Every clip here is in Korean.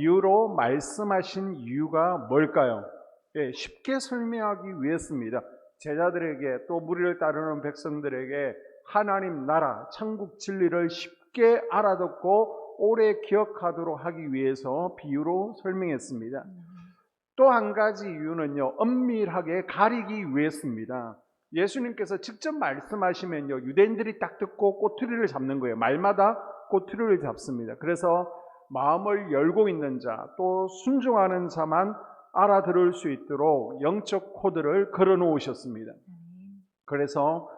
비유로 말씀하신 이유가 뭘까요? 예, 쉽게 설명하기 위해서입니다. 제자들에게 또 무리를 따르는 백성들에게 하나님 나라, 천국 진리를 쉽게 알아듣고 오래 기억하도록 하기 위해서 비유로 설명했습니다. 또 한 가지 이유는요, 엄밀하게 가리기 위해서입니다. 예수님께서 직접 말씀하시면요, 유대인들이 딱 듣고 꼬투리를 잡는 거예요. 말마다 꼬투리를 잡습니다. 그래서 마음을 열고 있는 자, 또 순종하는 자만 알아들을 수 있도록 영적 코드를 걸어 놓으셨습니다. 그래서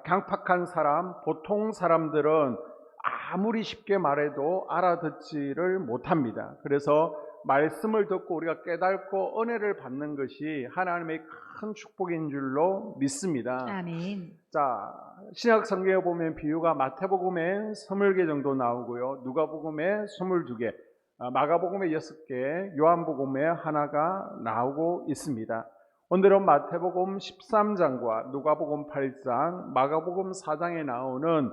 강팍한 사람, 보통 사람들은 아무리 쉽게 말해도 알아듣지를 못합니다. 그래서 말씀을 듣고 우리가 깨닫고 은혜를 받는 것이 하나님의 큰 축복인 줄로 믿습니다. 아멘. 자, 신약 성경에 보면 비유가 마태복음에 20개 정도 나오고요, 누가복음에 22개, 마가복음에 6개, 요한복음에 하나가 나오고 있습니다. 오늘은 마태복음 13장과 누가복음 8장, 마가복음 4장에 나오는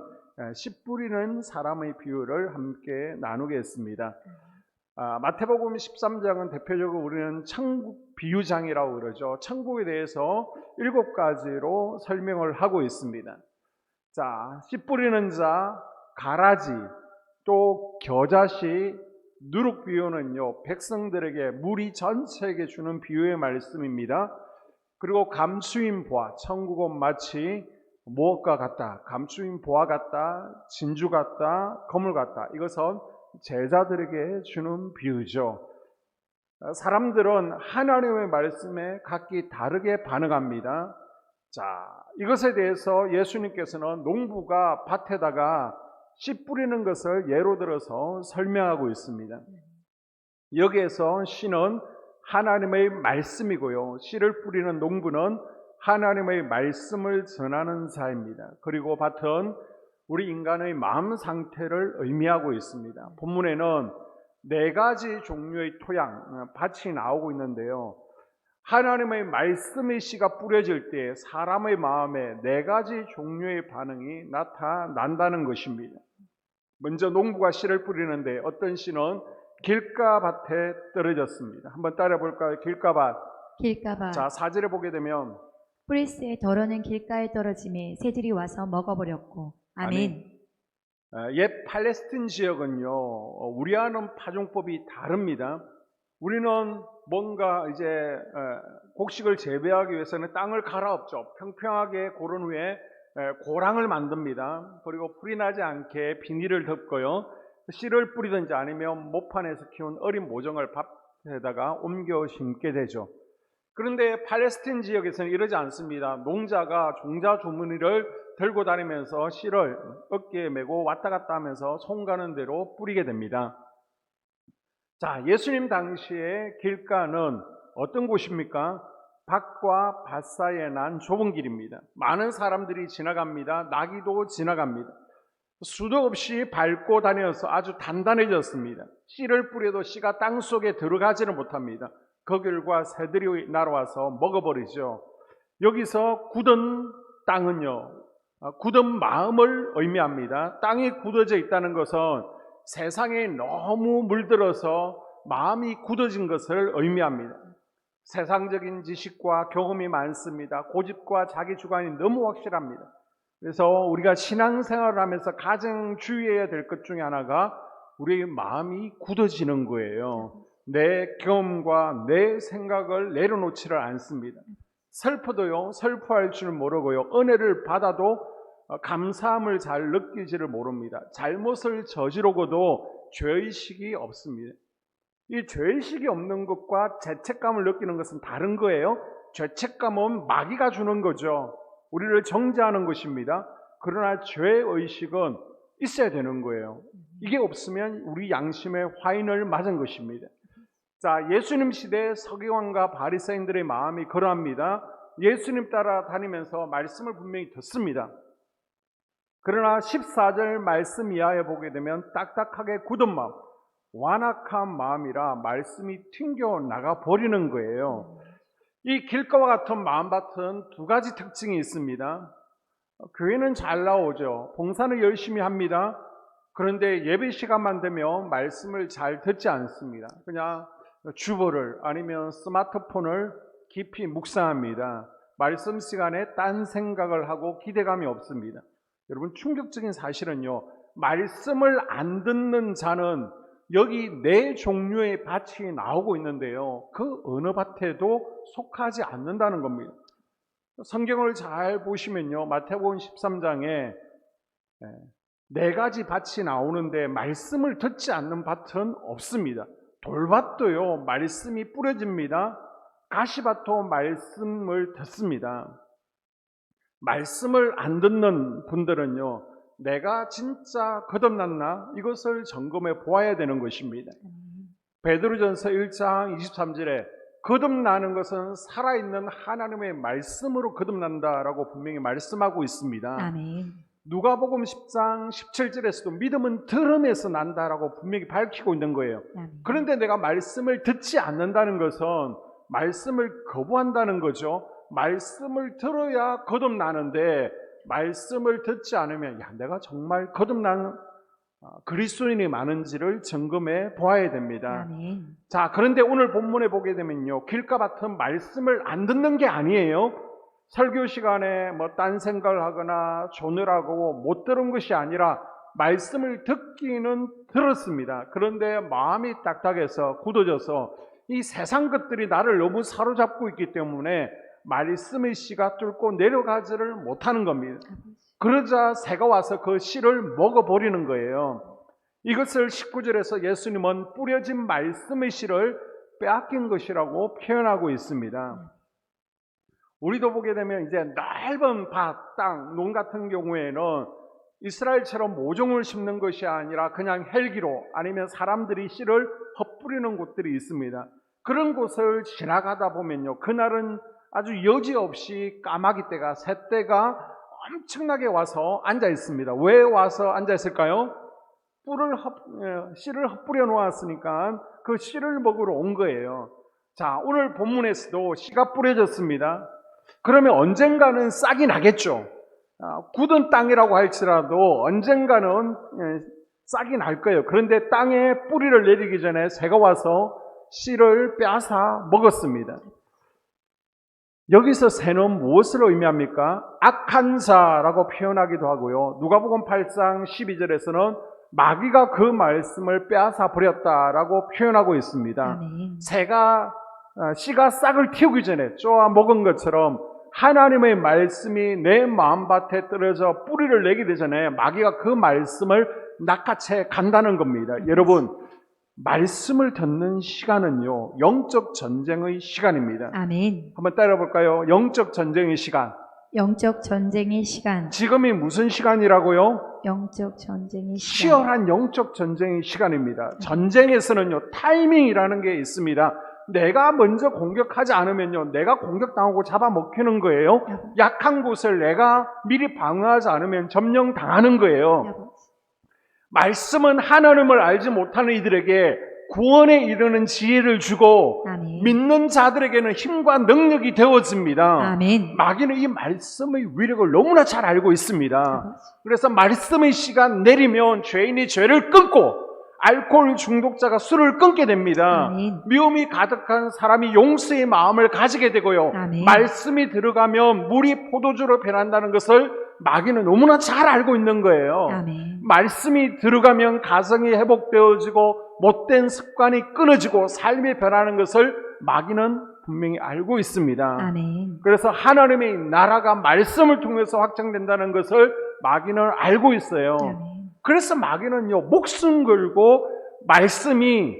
씨 뿌리는 사람의 비유를 함께 나누겠습니다. 마태복음 13장은 대표적으로 우리는 천국 비유장이라고 그러죠. 천국에 대해서 7가지로 설명을 하고 있습니다. 자, 씨 뿌리는 자, 가라지, 또 겨자씨, 누룩 비유는요, 백성들에게, 무리 전체에게 주는 비유의 말씀입니다. 그리고 감추인 보화, 천국은 마치 무엇과 같다, 감추인 보화 같다, 진주 같다, 거물 같다. 이것은 제자들에게 주는 비유죠. 사람들은 하나님의 말씀에 각기 다르게 반응합니다. 자, 이것에 대해서 예수님께서는 농부가 밭에다가 씨 뿌리는 것을 예로 들어서 설명하고 있습니다. 여기에서 씨는 하나님의 말씀이고요, 씨를 뿌리는 농부는 하나님의 말씀을 전하는 자입니다. 그리고 밭은 우리 인간의 마음 상태를 의미하고 있습니다. 본문에는 4가지 종류의 토양, 밭이 나오고 있는데요, 하나님의 말씀의 씨가 뿌려질 때 사람의 마음에 4가지 종류의 반응이 나타난다는 것입니다. 먼저 농부가 씨를 뿌리는데 어떤 씨는 길가밭에 떨어졌습니다. 한번 따라 볼까요? 길가밭. 길가밭. 자, 4절에 보게 되면 뿌리스의 덜어는 길가에 떨어짐에 새들이 와서 먹어버렸고. 아멘. 옛 팔레스틴 지역은요, 우리와는 파종법이 다릅니다. 우리는 뭔가 이제 곡식을 재배하기 위해서는 땅을 갈아엎죠. 평평하게 고른 후에 고랑을 만듭니다. 그리고 풀이 나지 않게 비닐을 덮고요, 씨를 뿌리든지 아니면 모판에서 키운 어린 모종을 밭에다가 옮겨 심게 되죠. 그런데 팔레스틴 지역에서는 이러지 않습니다. 농자가 종자 주머니를 들고 다니면서 씨를 어깨에 메고 왔다 갔다 하면서 손 가는 대로 뿌리게 됩니다. 자, 예수님 당시에 길가는 어떤 곳입니까? 밭과 밭 사이에 난 좁은 길입니다. 많은 사람들이 지나갑니다. 나귀도 지나갑니다. 수도 없이 밟고 다녀서 아주 단단해졌습니다. 씨를 뿌려도 씨가 땅속에 들어가지는 못합니다. 그 결과 새들이 날아와서 먹어버리죠. 여기서 굳은 땅은요, 굳은 마음을 의미합니다. 땅이 굳어져 있다는 것은 세상에 너무 물들어서 마음이 굳어진 것을 의미합니다. 세상적인 지식과 경험이 많습니다. 고집과 자기 주관이 너무 확실합니다. 그래서 우리가 신앙생활을 하면서 가장 주의해야 될 것 중에 하나가 우리의 마음이 굳어지는 거예요. 내 경험과 내 생각을 내려놓지를 않습니다. 슬퍼도요, 슬퍼할 줄 모르고요, 은혜를 받아도 감사함을 잘 느끼지를 모릅니다. 잘못을 저지르고도 죄의식이 없습니다. 이 죄의식이 없는 것과 죄책감을 느끼는 것은 다른 거예요. 죄책감은 마귀가 주는 거죠. 우리를 정죄하는 것입니다. 그러나 죄의식은 있어야 되는 거예요. 이게 없으면 우리 양심에 화인을 맞은 것입니다. 자, 예수님 시대 서기관과 바리새인들의 마음이 그러합니다. 예수님 따라 다니면서 말씀을 분명히 듣습니다. 그러나 14절 말씀 이하에 보게 되면 딱딱하게 굳은 마음, 완악한 마음이라 말씀이 튕겨 나가 버리는 거예요. 이 길가와 같은 마음밭은 2가지 특징이 있습니다. 교회는 잘 나오죠. 봉사는 열심히 합니다. 그런데 예배 시간만 되면 말씀을 잘 듣지 않습니다. 그냥 주보를 아니면 스마트폰을 깊이 묵상합니다. 말씀 시간에 딴 생각을 하고 기대감이 없습니다. 여러분, 충격적인 사실은요, 말씀을 안 듣는 자는 여기 네 종류의 밭이 나오고 있는데요, 그 어느 밭에도 속하지 않는다는 겁니다. 성경을 잘 보시면요, 마태복음 13장에 네 가지 밭이 나오는데 말씀을 듣지 않는 밭은 없습니다. 돌밭도요, 말씀이 뿌려집니다. 가시밭도 말씀을 듣습니다. 말씀을 안 듣는 분들은요, 내가 진짜 거듭났나? 이것을 점검해 보아야 되는 것입니다. 베드로전서 1장 23절에 거듭나는 것은 살아있는 하나님의 말씀으로 거듭난다라고 분명히 말씀하고 있습니다. 아멘. 누가복음 10장 17절에서도 믿음은 들음에서 난다라고 분명히 밝히고 있는 거예요. 아멘. 그런데 내가 말씀을 듣지 않는다는 것은 말씀을 거부한다는 거죠. 말씀을 들어야 거듭나는데 말씀을 듣지 않으면 내가 정말 거듭난 그리스도인이 많은지를 점검해 보아야 됩니다. 아멘. 자, 그런데 오늘 본문에 보게 되면요, 길가밭은 말씀을 안 듣는 게 아니에요. 설교 시간에 딴 생각을 하거나 조느라고 못 들은 것이 아니라 말씀을 듣기는 들었습니다. 그런데 마음이 딱딱해서 굳어져서 이 세상 것들이 나를 너무 사로잡고 있기 때문에 말씀의 씨가 뚫고 내려가지를 못하는 겁니다. 그러자 새가 와서 그 씨를 먹어버리는 거예요. 이것을 19절에서 예수님은 뿌려진 말씀의 씨를 빼앗긴 것이라고 표현하고 있습니다. 우리도 보게 되면 이제 넓은 밭, 땅, 농 같은 경우에는 이스라엘처럼 모종을 심는 것이 아니라 그냥 헬기로 아니면 사람들이 씨를 헛뿌리는 곳들이 있습니다. 그런 곳을 지나가다 보면요, 그날은 아주 여지없이 까마귀떼가, 새떼가 엄청나게 와서 앉아 있습니다. 왜 와서 앉아 있을까요? 씨를 헛뿌려 놓았으니까 그 씨를 먹으러 온 거예요. 자, 오늘 본문에서도 씨가 뿌려졌습니다. 그러면 언젠가는 싹이 나겠죠. 굳은 땅이라고 할지라도 언젠가는 싹이 날 거예요. 그런데 땅에 뿌리를 내리기 전에 새가 와서 씨를 빼앗아 먹었습니다. 여기서 새는 무엇을 의미합니까? 악한 자라고 표현하기도 하고요. 누가복음 8장 12절에서는 마귀가 그 말씀을 빼앗아 버렸다라고 표현하고 있습니다. 아멘. 새가 씨가 싹을 틔우기 전에 쪼아 먹은 것처럼 하나님의 말씀이 내 마음밭에 떨어져 뿌리를 내기 전에 마귀가 그 말씀을 낚아채 간다는 겁니다. 여러분, 말씀을 듣는 시간은요, 영적 전쟁의 시간입니다. 아멘. 한번 따라볼까요? 영적 전쟁의 시간. 영적 전쟁의 시간. 지금이 무슨 시간이라고요? 영적 전쟁의 시간. 치열한 영적 전쟁의 시간입니다. 전쟁에서는요, 타이밍이라는 게 있습니다. 내가 먼저 공격하지 않으면요, 내가 공격당하고 잡아먹히는 거예요. 약한 곳을 내가 미리 방어하지 않으면 점령당하는 거예요. 말씀은 하나님을 알지 못하는 이들에게 구원에 이르는 지혜를 주고 아멘. 믿는 자들에게는 힘과 능력이 되어집니다. 아멘. 마귀는 이 말씀의 위력을 너무나 잘 알고 있습니다. 그래서 말씀의 씨가 내리면 죄인이 죄를 끊고 알코올 중독자가 술을 끊게 됩니다. 아멘. 미움이 가득한 사람이 용서의 마음을 가지게 되고요. 아멘. 말씀이 들어가면 물이 포도주로 변한다는 것을 마귀는 너무나 잘 알고 있는 거예요. 아멘. 말씀이 들어가면 가정이 회복되어지고 못된 습관이 끊어지고 삶이 변하는 것을 마귀는 분명히 알고 있습니다. 아멘. 그래서 하나님의 나라가 말씀을 통해서 확장된다는 것을 마귀는 알고 있어요. 아멘. 그래서 마귀는요, 목숨 걸고 말씀이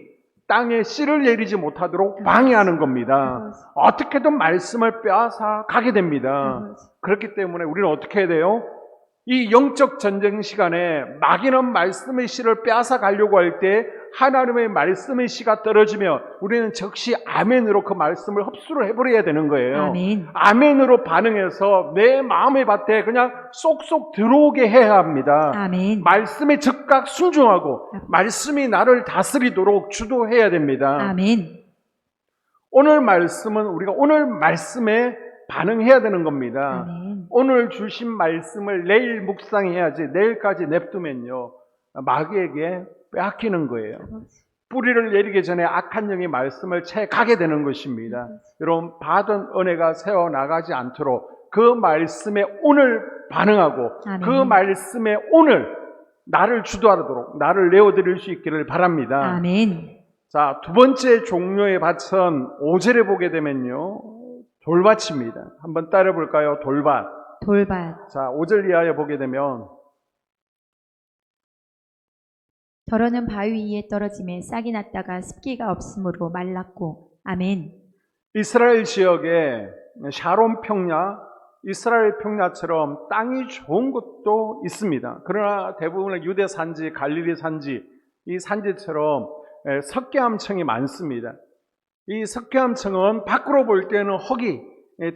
땅에 씨를 내리지 못하도록 방해하는 겁니다. 어떻게든 말씀을 빼앗아 가게 됩니다. 그렇기 때문에 우리는 어떻게 해야 돼요? 이 영적 전쟁 시간에 마귀는 말씀의 씨를 빼앗아 가려고 할 때 하나님의 말씀의 씨가 떨어지면 우리는 즉시 아멘으로 그 말씀을 흡수를 해버려야 되는 거예요. 아멘. 아멘으로 반응해서 내 마음의 밭에 그냥 쏙쏙 들어오게 해야 합니다. 아멘. 말씀에 즉각 순종하고 말씀이 나를 다스리도록 주도해야 됩니다. 아멘. 오늘 말씀은 우리가 오늘 말씀에 반응해야 되는 겁니다. 아멘. 오늘 주신 말씀을 내일 묵상해야지 내일까지 냅두면요, 마귀에게 빼앗기는 거예요. 뿌리를 내리기 전에 악한 영이 말씀을 채 가게 되는 것입니다. 여러분, 받은 은혜가 새어나가지 않도록 그 말씀에 오늘 반응하고 아멘. 그 말씀에 오늘 나를 주도하도록 나를 내어드릴 수 있기를 바랍니다. 아멘. 자, 두 번째 종류의 밭은 5절에 보게 되면요, 돌밭입니다. 한번 따라 볼까요? 돌밭. 돌밭. 자, 5절 이하에 보게 되면 더러는 바위 위에 떨어짐에 싹이 났다가 습기가 없으므로 말랐고. 아멘. 이스라엘 지역에 샤론 평야, 이스라엘 평야처럼 땅이 좋은 곳도 있습니다. 그러나 대부분의 유대 산지, 갈릴리 산지, 이 산지처럼 석회암층이 많습니다. 이 석회암층은 밖으로 볼 때는 흙이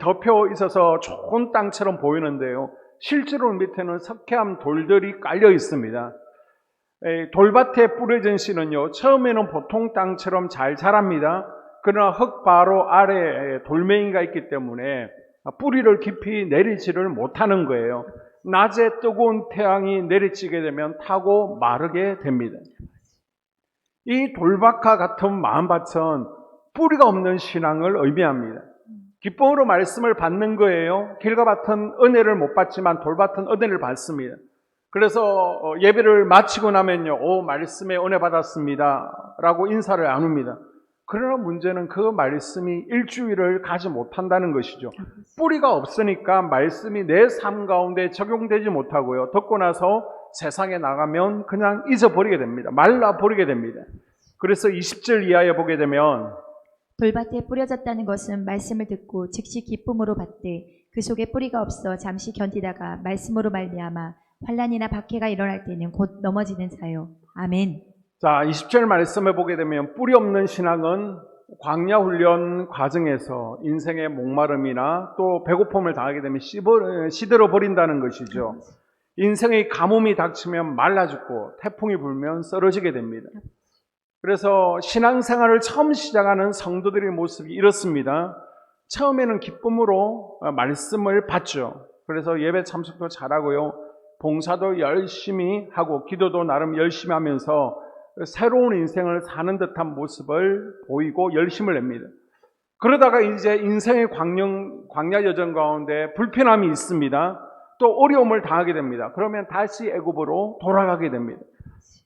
덮여 있어서 좋은 땅처럼 보이는데요, 실제로 밑에는 석회암 돌들이 깔려 있습니다. 돌밭에 뿌려진 씨는요, 처음에는 보통 땅처럼 잘 자랍니다. 그러나 흙 바로 아래에 돌멩이가 있기 때문에 뿌리를 깊이 내리지를 못하는 거예요. 낮에 뜨거운 태양이 내리쬐게 되면 타고 마르게 됩니다. 이 돌밭과 같은 마음밭은 뿌리가 없는 신앙을 의미합니다. 기쁨으로 말씀을 받는 거예요. 길과 같은 은혜를 못 받지만 돌밭은 은혜를 받습니다. 그래서 예배를 마치고 나면요, 오, 말씀에 은혜 받았습니다 라고 인사를 나눕니다. 그러나 문제는 그 말씀이 일주일을 가지 못한다는 것이죠. 뿌리가 없으니까 말씀이 내 삶 가운데 적용되지 못하고요, 듣고 나서 세상에 나가면 그냥 잊어버리게 됩니다. 말라버리게 됩니다. 그래서 20절 이하에 보게 되면 돌밭에 뿌려졌다는 것은 말씀을 듣고 즉시 기쁨으로 받되 그 속에 뿌리가 없어 잠시 견디다가 말씀으로 말미암아 환난이나 박해가 일어날 때는 곧 넘어지는 자요. 아멘. 자, 20절 말씀을 보게 되면 뿌리 없는 신앙은 광야 훈련 과정에서 인생의 목마름이나 또 배고픔을 당하게 되면 시들어 버린다는 것이죠. 인생의 가뭄이 닥치면 말라 죽고 태풍이 불면 쓰러지게 됩니다. 그래서 신앙생활을 처음 시작하는 성도들의 모습이 이렇습니다. 처음에는 기쁨으로 말씀을 받죠. 그래서 예배 참석도 잘하고요, 봉사도 열심히 하고 기도도 나름 열심히 하면서 새로운 인생을 사는 듯한 모습을 보이고 열심을 냅니다. 그러다가 이제 인생의 광야 여정 가운데 불편함이 있습니다. 또 어려움을 당하게 됩니다. 그러면 다시 애굽으로 돌아가게 됩니다.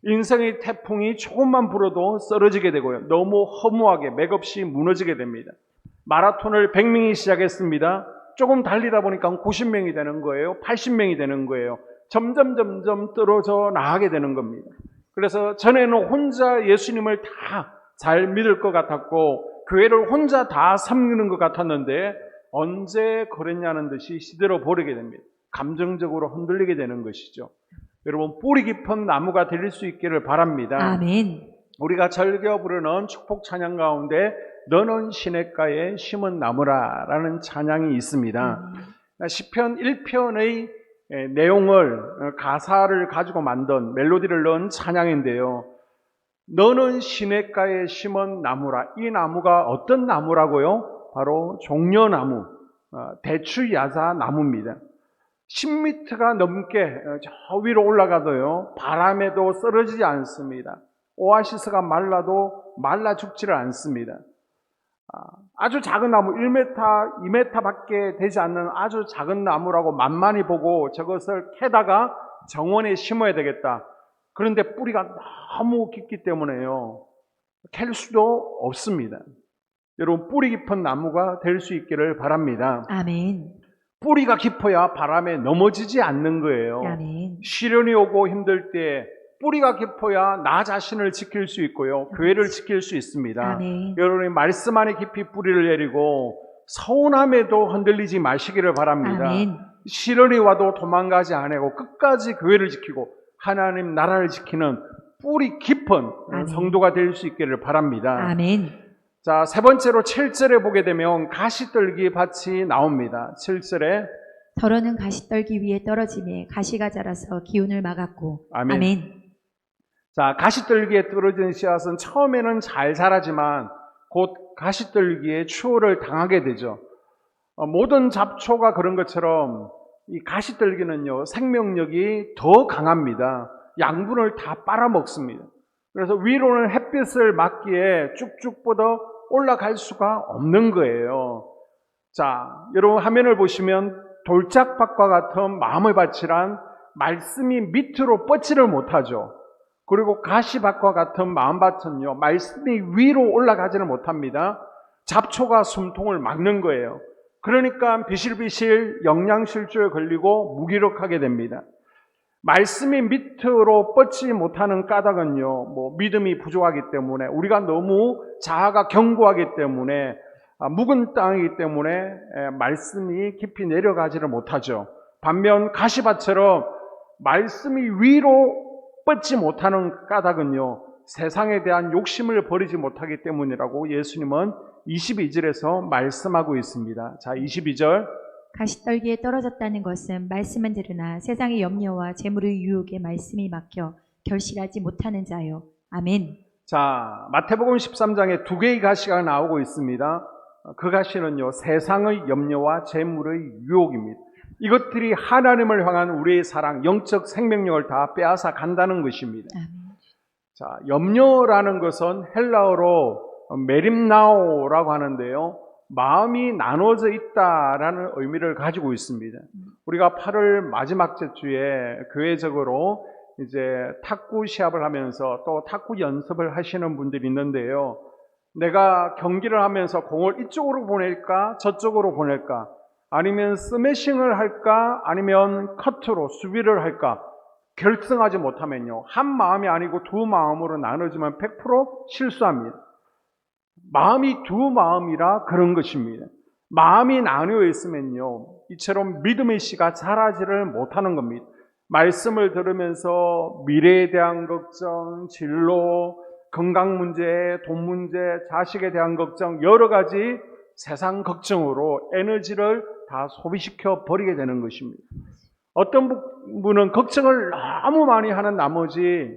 인생의 태풍이 조금만 불어도 쓰러지게 되고요, 너무 허무하게 맥없이 무너지게 됩니다. 마라톤을 100명이 시작했습니다. 조금 달리다 보니까 90명이 되는 거예요. 80명이 되는 거예요. 점점 떨어져 나가게 되는 겁니다. 그래서 전에는 혼자 예수님을 다 잘 믿을 것 같았고 교회를 혼자 다 섬기는 것 같았는데 언제 그랬냐는 듯이 시들어 버리게 됩니다. 감정적으로 흔들리게 되는 것이죠. 여러분, 뿌리 깊은 나무가 될 수 있기를 바랍니다. 아멘. 우리가 즐겨 부르는 축복 찬양 가운데 너는 시냇가에 심은 나무라 라는 찬양이 있습니다. 시편 1편의 내용을, 가사를 가지고 만든 멜로디를 넣은 찬양인데요, 너는 시냇가에 심은 나무라. 이 나무가 어떤 나무라고요? 바로 종려나무, 대추야자 나무입니다. 10m가 넘게 저 위로 올라가도요, 바람에도 쓰러지지 않습니다. 오아시스가 말라도 말라 죽지를 않습니다. 아주 작은 나무, 1m, 2m 밖에 되지 않는 아주 작은 나무라고 만만히 보고 저것을 캐다가 정원에 심어야 되겠다. 그런데 뿌리가 너무 깊기 때문에요, 캘 수도 없습니다. 여러분, 뿌리 깊은 나무가 될 수 있기를 바랍니다. 아멘. 뿌리가 깊어야 바람에 넘어지지 않는 거예요. 아멘. 시련이 오고 힘들 때 뿌리가 깊어야 나 자신을 지킬 수 있고요, 교회를 지킬 수 있습니다. 아멘. 여러분이 말씀 안에 깊이 뿌리를 내리고 서운함에도 흔들리지 마시기를 바랍니다. 아멘. 시련이 와도 도망가지 않고 끝까지 교회를 지키고 하나님 나라를 지키는 뿌리 깊은 아멘. 성도가 될 수 있기를 바랍니다. 아멘. 자, 세 번째로 7절에 보게 되면 가시떨기 밭이 나옵니다. 7절에 더러는 가시떨기 위에 떨어짐에 가시가 자라서 기운을 막았고. 아멘. 아멘. 자, 가시떨기에 떨어진 씨앗은 처음에는 잘 자라지만 곧 가시떨기에 추월을 당하게 되죠. 모든 잡초가 그런 것처럼 이 가시떨기는요, 생명력이 더 강합니다. 양분을 다 빨아먹습니다. 그래서 위로는 햇빛을 맞기에 쭉쭉 뻗어 올라갈 수가 없는 거예요. 자, 여러분 화면을 보시면 돌짝밭과 같은 마음의 밭이란 말씀이 밑으로 뻗지를 못하죠. 그리고 가시밭과 같은 마음밭은요, 말씀이 위로 올라가지는 못합니다. 잡초가 숨통을 막는 거예요. 그러니까 비실비실 영양실조에 걸리고 무기력하게 됩니다. 말씀이 밑으로 뻗지 못하는 까닭은요, 믿음이 부족하기 때문에, 우리가 너무 자아가 견고하기 때문에, 묵은 땅이기 때문에 말씀이 깊이 내려가지를 못하죠. 반면 가시밭처럼 말씀이 위로 뻗지 못하는 까닭은요, 세상에 대한 욕심을 버리지 못하기 때문이라고 예수님은 22절에서 말씀하고 있습니다. 자, 22절. 가시떨기에 떨어졌다는 것은 말씀은 들으나 세상의 염려와 재물의 유혹에 말씀이 막혀 결실하지 못하는 자요. 아멘. 자, 마태복음 13장에 두 개의 가시가 나오고 있습니다. 그 가시는요, 세상의 염려와 재물의 유혹입니다. 이것들이 하나님을 향한 우리의 사랑, 영적 생명력을 다 빼앗아 간다는 것입니다. 아멘. 자, 염려라는 것은 헬라어로 메림나오라고 하는데요, 마음이 나눠져 있다라는 의미를 가지고 있습니다. 우리가 8월 마지막 주에 교회적으로 이제 탁구 시합을 하면서 또 탁구 연습을 하시는 분들이 있는데요, 내가 경기를 하면서 공을 이쪽으로 보낼까 저쪽으로 보낼까, 아니면 스매싱을 할까 아니면 커트로 수비를 할까 결정하지 못하면요, 한 마음이 아니고 두 마음으로 나눠지면 100% 실수합니다. 마음이 두 마음이라 그런 것입니다. 마음이 나뉘어 있으면요, 이처럼 믿음의 씨가 자라지를 못하는 겁니다. 말씀을 들으면서 미래에 대한 걱정, 진로, 건강 문제, 돈 문제, 자식에 대한 걱정, 여러 가지 세상 걱정으로 에너지를 다 소비시켜 버리게 되는 것입니다. 어떤 분은 걱정을 너무 많이 하는 나머지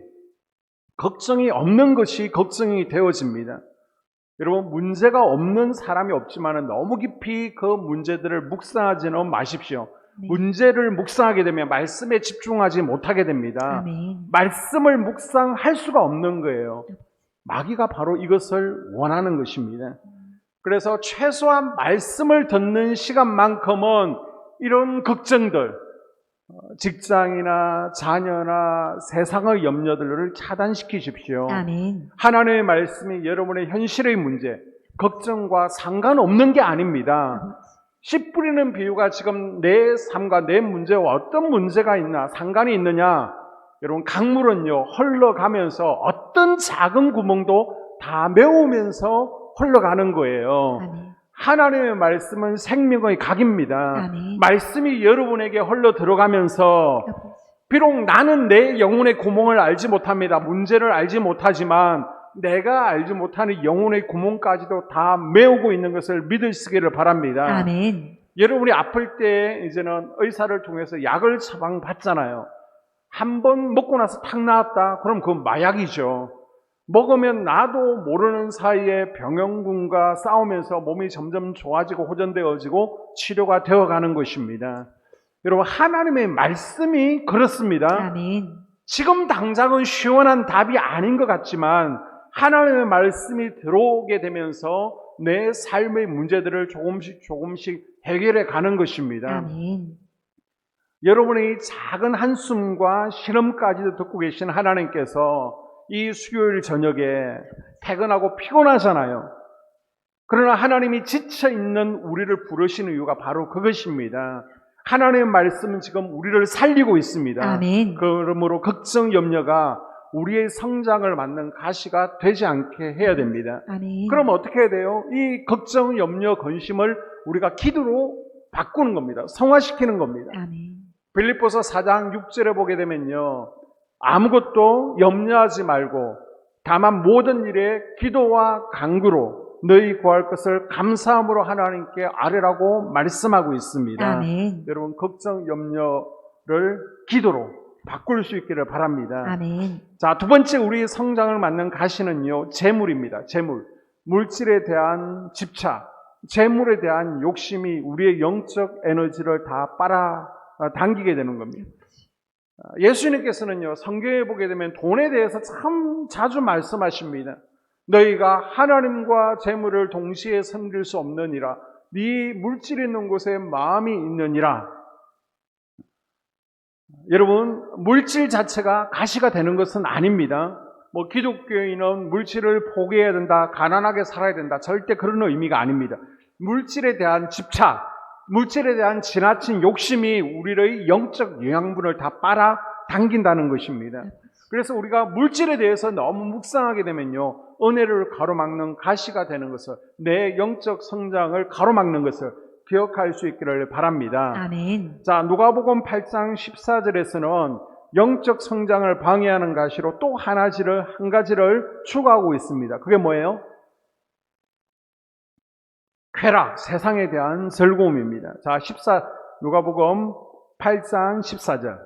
걱정이 없는 것이 걱정이 되어집니다. 여러분, 문제가 없는 사람이 없지만 너무 깊이 그 문제들을 묵상하지는 마십시오. 네. 문제를 묵상하게 되면 말씀에 집중하지 못하게 됩니다. 아멘. 말씀을 묵상할 수가 없는 거예요. 마귀가 바로 이것을 원하는 것입니다. 그래서 최소한 말씀을 듣는 시간만큼은 이런 걱정들, 직장이나 자녀나 세상의 염려들을 차단시키십시오. 아멘. 하나님의 말씀이 여러분의 현실의 문제, 걱정과 상관없는 게 아닙니다. 씨 뿌리는 비유가 지금 내 삶과 내 문제와 어떤 문제가 있나, 상관이 있느냐. 여러분, 강물은요, 흘러가면서 어떤 작은 구멍도 다 메우면서 흘러가는 거예요. 아멘. 하나님의 말씀은 생명의 각입니다. 아멘. 말씀이 여러분에게 흘러 들어가면서 비록 나는 내 영혼의 구멍을 알지 못합니다. 문제를 알지 못하지만 내가 알지 못하는 영혼의 구멍까지도 다 메우고 있는 것을 믿으시기를 바랍니다. 아멘. 여러분이 아플 때 이제는 의사를 통해서 약을 처방받잖아요. 한 번 먹고 나서 탁 나았다? 그럼 그건 마약이죠. 먹으면 나도 모르는 사이에 병영군과 싸우면서 몸이 점점 좋아지고 호전되어지고 치료가 되어가는 것입니다. 여러분, 하나님의 말씀이 그렇습니다. 아멘. 지금 당장은 시원한 답이 아닌 것 같지만 하나님의 말씀이 들어오게 되면서 내 삶의 문제들을 조금씩 해결해 가는 것입니다. 아멘. 여러분의 작은 한숨과 실험까지도 듣고 계신 하나님께서 이 수요일 저녁에 퇴근하고 피곤하잖아요. 그러나 하나님이 지쳐있는 우리를 부르시는 이유가 바로 그것입니다. 하나님의 말씀은 지금 우리를 살리고 있습니다. 아멘. 그러므로 걱정, 염려가 우리의 성장을 막는 가시가 되지 않게 해야 됩니다. 아멘. 그럼 어떻게 해야 돼요? 이 걱정, 염려, 근심을 우리가 기도로 바꾸는 겁니다. 성화시키는 겁니다. 아멘. 빌립보서 4장 6절에 보게 되면요, 아무것도 염려하지 말고 다만 모든 일에 기도와 간구로 너희 구할 것을 감사함으로 하나님께 아뢰라고 말씀하고 있습니다. 아멘. 여러분, 걱정, 염려를 기도로 바꿀 수 있기를 바랍니다. 아멘. 자, 두 번째 우리 성장을 맞는 가시는요, 재물입니다. 재물. 물질에 대한 집착, 재물에 대한 욕심이 우리의 영적 에너지를 다 빨아 당기게 되는 겁니다. 예수님께서는요, 성경에 보게 되면 돈에 대해서 참 자주 말씀하십니다. 너희가 하나님과 재물을 동시에 섬길 수 없느니라. 네 물질이 있는 곳에 마음이 있느니라. 여러분, 물질 자체가 가시가 되는 것은 아닙니다. 기독교인은 물질을 포기해야 된다, 가난하게 살아야 된다, 절대 그런 의미가 아닙니다. 물질에 대한 집착, 물질에 대한 지나친 욕심이 우리의 영적 영양분을 다 빨아 당긴다는 것입니다. 그래서 우리가 물질에 대해서 너무 묵상하게 되면요, 은혜를 가로막는 가시가 되는 것을, 내 영적 성장을 가로막는 것을 기억할 수 있기를 바랍니다. 아멘. 자, 누가복음 8장 14절에서는 영적 성장을 방해하는 가시로 또 한 가지를 추가하고 있습니다. 그게 뭐예요? 쾌락, 세상에 대한 즐거움입니다. 자, 누가복음 8장 14절.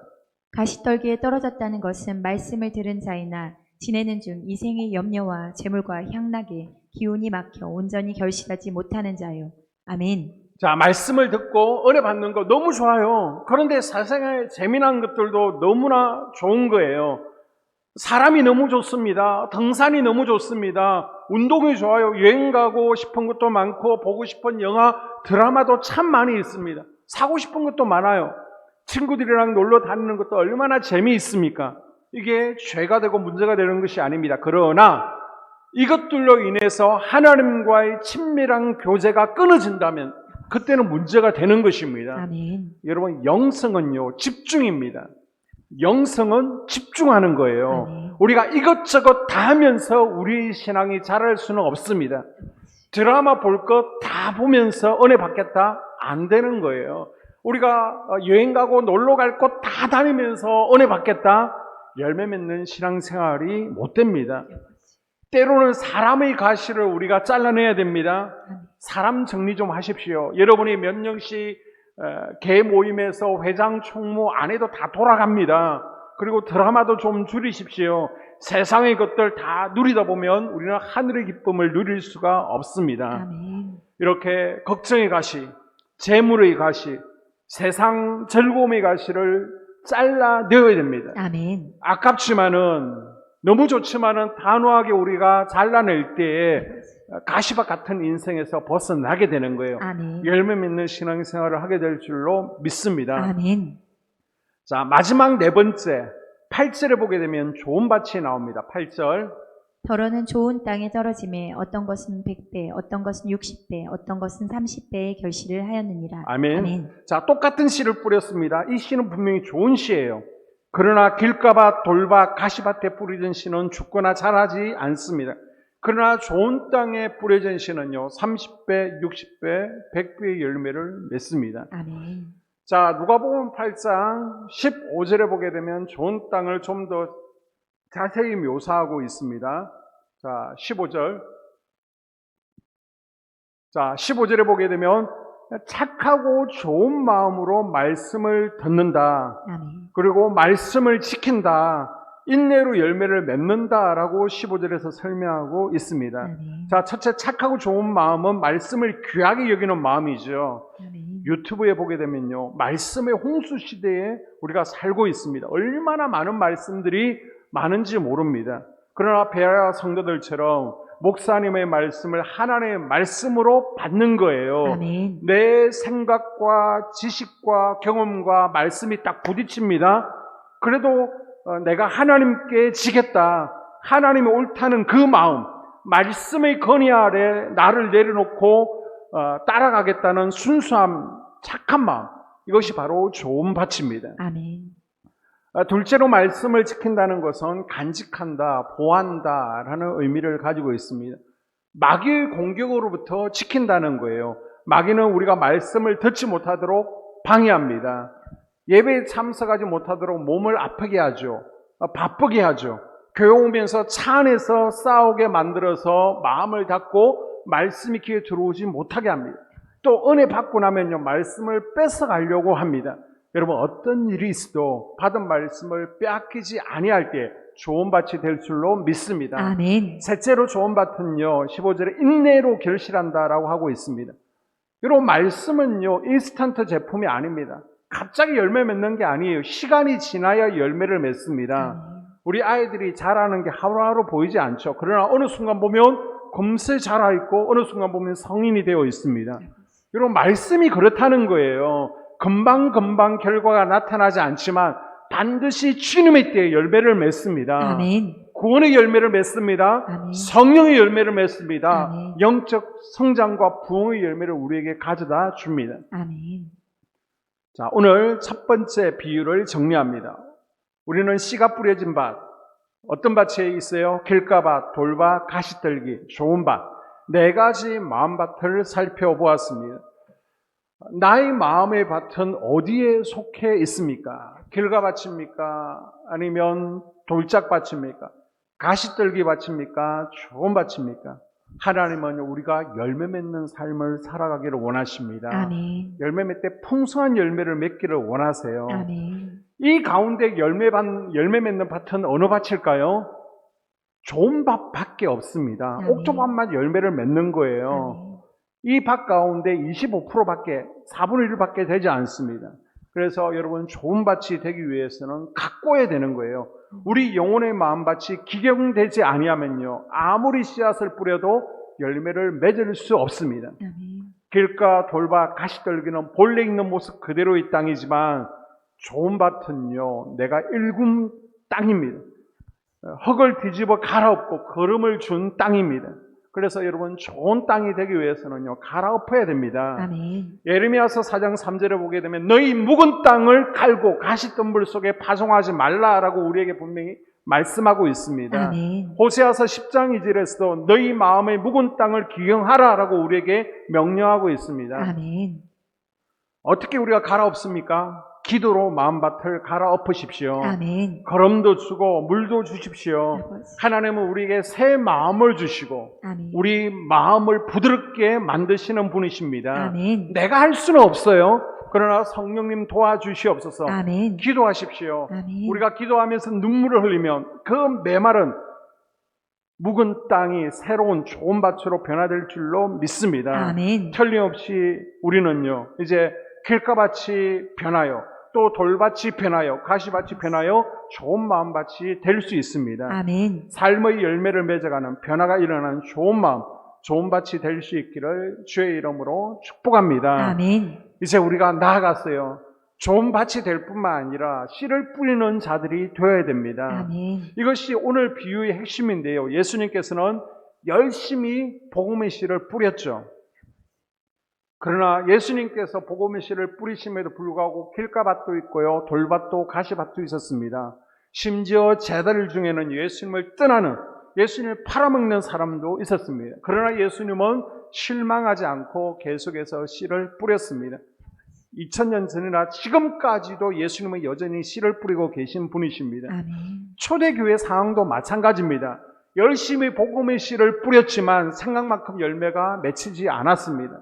가시떨기에 떨어졌다는 것은 말씀을 들은 자이나 지내는 중 이생의 염려와 재물과 향락에 기운이 막혀 온전히 결실하지 못하는 자요. 아멘. 자, 말씀을 듣고 은혜 받는 거 너무 좋아요. 그런데 세상에 재미난 것들도 너무나 좋은 거예요. 사람이 너무 좋습니다. 등산이 너무 좋습니다. 운동이 좋아요. 여행 가고 싶은 것도 많고, 보고 싶은 영화, 드라마도 참 많이 있습니다. 사고 싶은 것도 많아요. 친구들이랑 놀러 다니는 것도 얼마나 재미있습니까? 이게 죄가 되고 문제가 되는 것이 아닙니다. 그러나 이것들로 인해서 하나님과의 친밀한 교제가 끊어진다면 그때는 문제가 되는 것입니다. 아멘. 여러분, 영성은요, 집중입니다. 영성은 집중하는 거예요. 아멘. 우리가 이것저것 다 하면서 우리 신앙이 자랄 수는 없습니다. 드라마 볼 것 다 보면서 은혜 받겠다? 안 되는 거예요. 우리가 여행 가고 놀러 갈 곳 다 다니면서 은혜 받겠다? 열매 맺는 신앙생활이 못 됩니다. 때로는 사람의 가시를 우리가 잘라내야 됩니다. 사람 정리 좀 하십시오. 여러분이 몇 명씩 개 모임에서 회장, 총무 안 해도 다 돌아갑니다. 그리고 드라마도 좀 줄이십시오. 세상의 것들 다 누리다 보면 우리는 하늘의 기쁨을 누릴 수가 없습니다. 아멘. 이렇게 걱정의 가시, 재물의 가시, 세상 즐거움의 가시를 잘라내어야 됩니다. 아멘. 아깝지만은, 너무 좋지만은 단호하게 우리가 잘라낼 때에 가시밭 같은 인생에서 벗어나게 되는 거예요. 아멘. 열매 맺는 신앙생활을 하게 될 줄로 믿습니다. 아멘. 자, 마지막 네 번째 8절에 보게 되면 좋은 밭이 나옵니다. 8절. 더러는 좋은 땅에 떨어짐에 어떤 것은 100배, 어떤 것은 60배, 어떤 것은 30배의 결실을 하였느니라. 아멘. 아멘. 자, 똑같은 씨를 뿌렸습니다. 이 씨는 분명히 좋은 씨예요. 그러나 길가밭, 돌밭, 가시밭에 뿌려진 씨는 죽거나 자라지 않습니다. 그러나 좋은 땅에 뿌려진 씨는요, 30배, 60배, 100배의 열매를 맺습니다. 아멘. 자, 누가복음 8장 15절에 보게 되면 좋은 땅을 좀 더 자세히 묘사하고 있습니다. 자, 15절. 자, 15절에 보게 되면 착하고 좋은 마음으로 말씀을 듣는다. 아멘. 그리고 말씀을 지킨다. 인내로 열매를 맺는다라고 15절에서 설명하고 있습니다. 아멘. 자, 첫째, 착하고 좋은 마음은 말씀을 귀하게 여기는 마음이죠. 아멘. 유튜브에 보게 되면요, 말씀의 홍수 시대에 우리가 살고 있습니다. 얼마나 많은 말씀들이 많은지 모릅니다. 그러나 베레아 성도들처럼 목사님의 말씀을 하나님의 말씀으로 받는 거예요. 아멘. 내 생각과 지식과 경험과 말씀이 딱 부딪힙니다. 그래도 내가 하나님께 지겠다, 하나님이 옳다는 그 마음, 말씀의 건의 아래 나를 내려놓고 따라가겠다는 순수함, 착한 마음, 이것이 바로 좋은 밭입니다. 아멘. 둘째로 말씀을 지킨다는 것은 간직한다, 보한다 라는 의미를 가지고 있습니다. 마귀의 공격으로부터 지킨다는 거예요. 마귀는 우리가 말씀을 듣지 못하도록 방해합니다. 예배에 참석하지 못하도록 몸을 아프게 하죠. 바쁘게 하죠. 교회 오면서 차 안에서 싸우게 만들어서 마음을 닫고 말씀이 귀에 들어오지 못하게 합니다. 또 은혜 받고 나면요, 말씀을 뺏어가려고 합니다. 여러분, 어떤 일이 있어도 받은 말씀을 빼앗기지 아니할 때 좋은 밭이 될 줄로 믿습니다. 아멘. 셋째로 좋은 밭은요, 15절에 인내로 결실한다라고 하고 있습니다. 여러분, 말씀은요 인스턴트 제품이 아닙니다. 갑자기 열매 맺는 게 아니에요. 시간이 지나야 열매를 맺습니다. 아멘. 우리 아이들이 자라는 게 하루하루 보이지 않죠. 그러나 어느 순간 보면 금세 자라 있고 어느 순간 보면 성인이 되어 있습니다. 여러분, 말씀이 그렇다는 거예요. 금방 결과가 나타나지 않지만 반드시 주님의 때에 열매를 맺습니다. 아멘. 구원의 열매를 맺습니다. 아멘. 성령의 열매를 맺습니다. 아멘. 영적 성장과 부흥의 열매를 우리에게 가져다 줍니다. 아멘. 자, 오늘 첫 번째 비유를 정리합니다. 우리는 씨가 뿌려진 밭, 어떤 밭이 있어요? 길가밭, 돌밭, 가시떨기, 좋은 밭, 네 가지 마음밭을 살펴보았습니다. 나의 마음의 밭은 어디에 속해 있습니까? 길가밭입니까? 아니면 돌짝밭입니까? 가시떨기 밭입니까? 좋은 밭입니까? 하나님은 우리가 열매 맺는 삶을 살아가기를 원하십니다. 아멘. 열매 맺되 풍성한 열매를 맺기를 원하세요. 아멘. 이 가운데 열매 맺는 밭은 어느 밭일까요? 좋은 밭밖에 없습니다. 아멘. 옥토밭만 열매를 맺는 거예요. 아멘. 이 밭 가운데 25%밖에 4분의 1밖에 되지 않습니다. 그래서 여러분, 좋은 밭이 되기 위해서는 가꿔야 되는 거예요. 우리 영혼의 마음밭이 기경되지 아니하면요, 아무리 씨앗을 뿌려도 열매를 맺을 수 없습니다. 아멘. 길가, 돌밭, 가시떨기는 본래 있는 모습 그대로의 땅이지만 좋은 밭은요, 내가 일군 땅입니다. 흙을 뒤집어 갈아엎고 거름을 준 땅입니다. 그래서 여러분, 좋은 땅이 되기 위해서는요, 갈아엎어야 됩니다. 아멘. 예레미야서 4장 3절에 보게 되면 너희 묵은 땅을 갈고 가시덤불 속에 파송하지 말라라고 우리에게 분명히 말씀하고 있습니다. 아멘. 호세아서 10장 2절에서도 너희 마음의 묵은 땅을 기경하라라고 우리에게 명령하고 있습니다. 아멘. 어떻게 우리가 갈아엎습니까? 기도로 마음밭을 갈아엎으십시오. 아멘. 거름도 주고 물도 주십시오. 아버지. 하나님은 우리에게 새 마음을 주시고 아멘. 우리 마음을 부드럽게 만드시는 분이십니다. 아멘. 내가 할 수는 없어요. 그러나 성령님 도와주시옵소서. 아멘. 기도하십시오. 아멘. 우리가 기도하면서 눈물을 흘리면 그 메마른 묵은 땅이 새로운 좋은 밭으로 변화될 줄로 믿습니다. 아멘. 틀림없이 우리는요, 이제 길가밭이 변하여 또 돌밭이 변하여 가시밭이 변하여 좋은 마음밭이 될 수 있습니다. 아멘. 삶의 열매를 맺어가는 변화가 일어나는 좋은 마음, 좋은 밭이 될 수 있기를 주의 이름으로 축복합니다. 아멘. 이제 우리가 나아갔어요. 좋은 밭이 될 뿐만 아니라 씨를 뿌리는 자들이 되어야 됩니다. 아멘. 이것이 오늘 비유의 핵심인데요. 예수님께서는 열심히 복음의 씨를 뿌렸죠. 그러나 예수님께서 복음의 씨를 뿌리심에도 불구하고 길가밭도 있고요, 돌밭도 가시밭도 있었습니다. 심지어 제자들 중에는 예수님을 떠나는, 예수님을 팔아먹는 사람도 있었습니다. 그러나 예수님은 실망하지 않고 계속해서 씨를 뿌렸습니다. 2000년 전이나 지금까지도 예수님은 여전히 씨를 뿌리고 계신 분이십니다. 아멘. 초대교회 상황도 마찬가지입니다. 열심히 복음의 씨를 뿌렸지만 생각만큼 열매가 맺히지 않았습니다.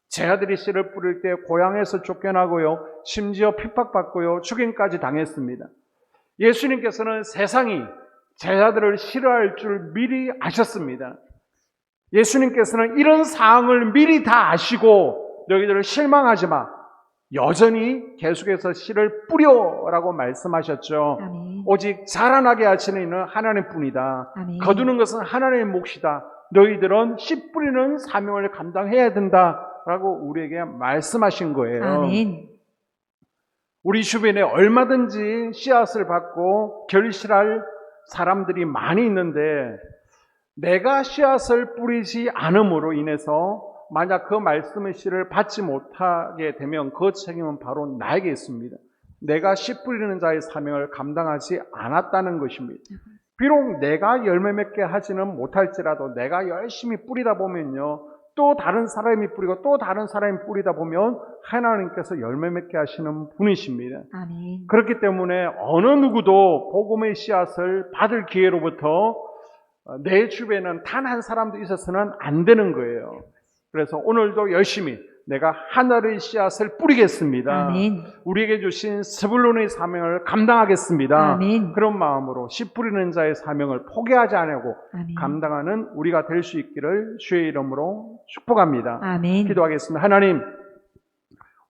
제자들이 씨를 뿌릴 때 고향에서 쫓겨나고요, 심지어 핍박받고요, 죽임까지 당했습니다. 예수님께서는 세상이 제자들을 싫어할 줄 미리 아셨습니다. 예수님께서는 이런 상황을 미리 다 아시고 너희들을 실망하지 마, 여전히 계속해서 씨를 뿌려라고 말씀하셨죠. 아멘. 오직 자라나게 하시는 이는 하나님뿐이다. 아멘. 거두는 것은 하나님의 몫이다. 너희들은 씨 뿌리는 사명을 감당해야 된다라고 우리에게 말씀하신 거예요. 아멘. 우리 주변에 얼마든지 씨앗을 받고 결실할 사람들이 많이 있는데 내가 씨앗을 뿌리지 않음으로 인해서 만약 그 말씀의 씨를 받지 못하게 되면 그 책임은 바로 나에게 있습니다. 내가 씨 뿌리는 자의 사명을 감당하지 않았다는 것입니다. 비록 내가 열매 맺게 하지는 못할지라도 내가 열심히 뿌리다 보면요, 또 다른 사람이 뿌리고 또 다른 사람이 뿌리다 보면 하나님께서 열매 맺게 하시는 분이십니다. 아멘. 그렇기 때문에 어느 누구도 복음의 씨앗을 받을 기회로부터 내 주변에는 단 한 사람도 있어서는 안 되는 거예요. 그래서 오늘도 열심히 내가 하늘의 씨앗을 뿌리겠습니다. 아멘. 우리에게 주신 스불론의 사명을 감당하겠습니다. 아멘. 그런 마음으로 씨 뿌리는 자의 사명을 포기하지 않고 아멘. 감당하는 우리가 될 수 있기를 주의 이름으로 축복합니다. 아멘. 기도하겠습니다. 하나님,